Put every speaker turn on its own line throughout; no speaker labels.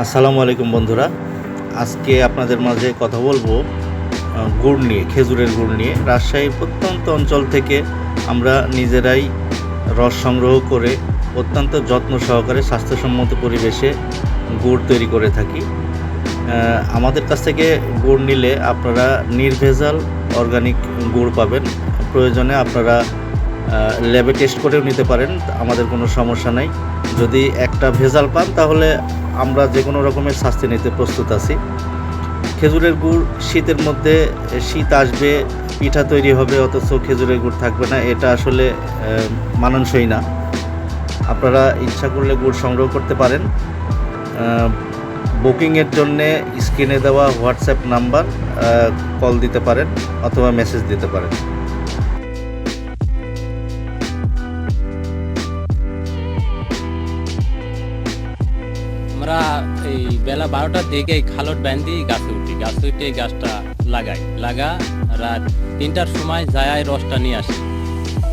আসসালামু আলাইকুম বন্ধুরা। আজকে আপনাদের মাঝে কথা বলবো গুড় নিয়ে, খেজুরের গুড় নিয়ে। রাজশাহীর প্রত্যন্ত অঞ্চল থেকে আমরা নিজেরাই রস সংগ্রহ করে অত্যন্ত যত্ন সহকারে স্বাস্থ্যসম্মত পরিবেশে গুড় তৈরি করে থাকি। আমাদের কাছ থেকে গুড় নিলে আপনারা নির্ভেজাল অর্গানিক গুড় পাবেন। প্রয়োজনে আপনারা ল্যাবে টেস্ট করেও নিতে পারেন, আমাদের কোনো সমস্যা নাই। যদি একটা ভেজাল পান তাহলে আমরা যে কোনো রকমের শাস্তি নিতে প্রস্তুত আছি। খেজুরের গুড় শীতের মধ্যে, শীত আসবে, পিঠা তৈরি হবে অথচ খেজুরের গুড় থাকবে না, এটা আসলে মানানসই না। আপনারা ইচ্ছা করলে গুড় সংগ্রহ করতে পারেন। বুকিংয়ের জন্যে স্ক্রিনে দেওয়া হোয়াটসঅ্যাপ নাম্বার কল দিতে পারেন অথবা মেসেজ দিতে পারেন।
আমরা এই বেলা 12টার দিকে এই খালট বান্ধি গাছে উঠে গাছটা লাগা রাত 3টার সময় যায় রসটা নিয়ে আসি।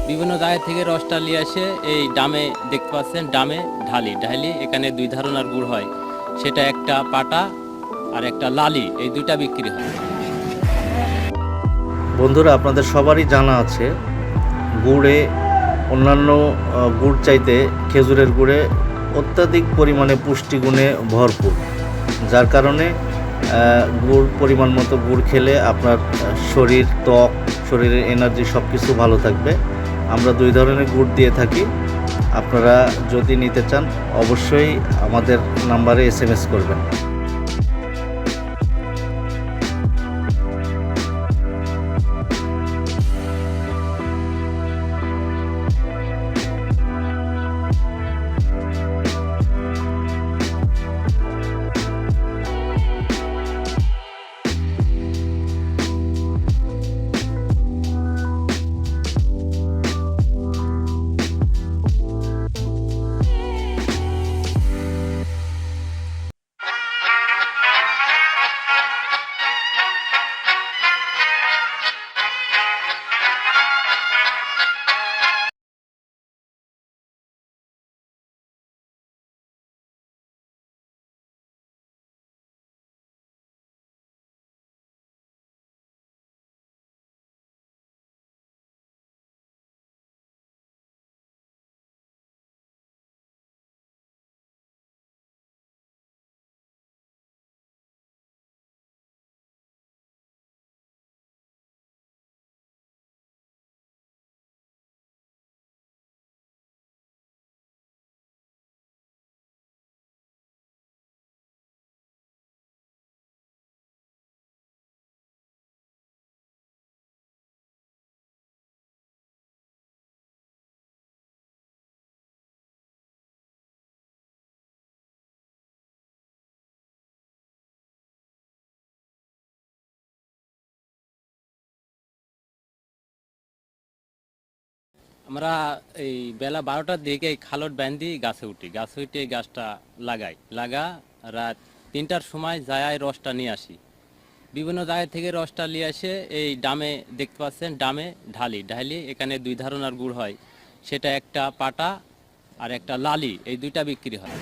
বিভিন্ন জায়গা থেকে রসটা নিয়ে আসে এই ডামে দেখতে পাচ্ছেন, ডামে ঢালি এখানে দুই ধরনের গুড় হয়, সেটা একটা পাটা আর একটা লালি, এই দুইটা বিক্রি হয়।
বন্ধুরা, আপনাদের সবারই জানা আছে গুড়ে অন্যান্য গুড় চাইতে খেজুরের গুড়ে অত্যাধিক পরিমাণে পুষ্টিগুণে ভরপুর, যার কারণে গুড় পরিমাণ মতো গুড় খেলে আপনার শরীর, ত্বক, শরীরের এনার্জি সব কিছু ভালো থাকবে। আমরা দুই ধরনের গুড় দিয়ে থাকি। আপনারা যদি নিতে চান অবশ্যই আমাদের নাম্বারে SMS করবেন।
আমরা এই বেলা 12টার দিকে এই খালট বান্ধি গাছে উঠে গাছটা লাগা রাত 3টার সময় যায় রসটা নিয়ে আসি। বিভিন্ন জায়গা থেকে রসটা নিয়ে আসে এই ডামে দেখতে পাচ্ছেন, ডামে ঢালি এখানে দুই ধরনের গুড় হয়, সেটা একটা পাটা আর একটা লালি, এই দুইটা বিক্রি হয়।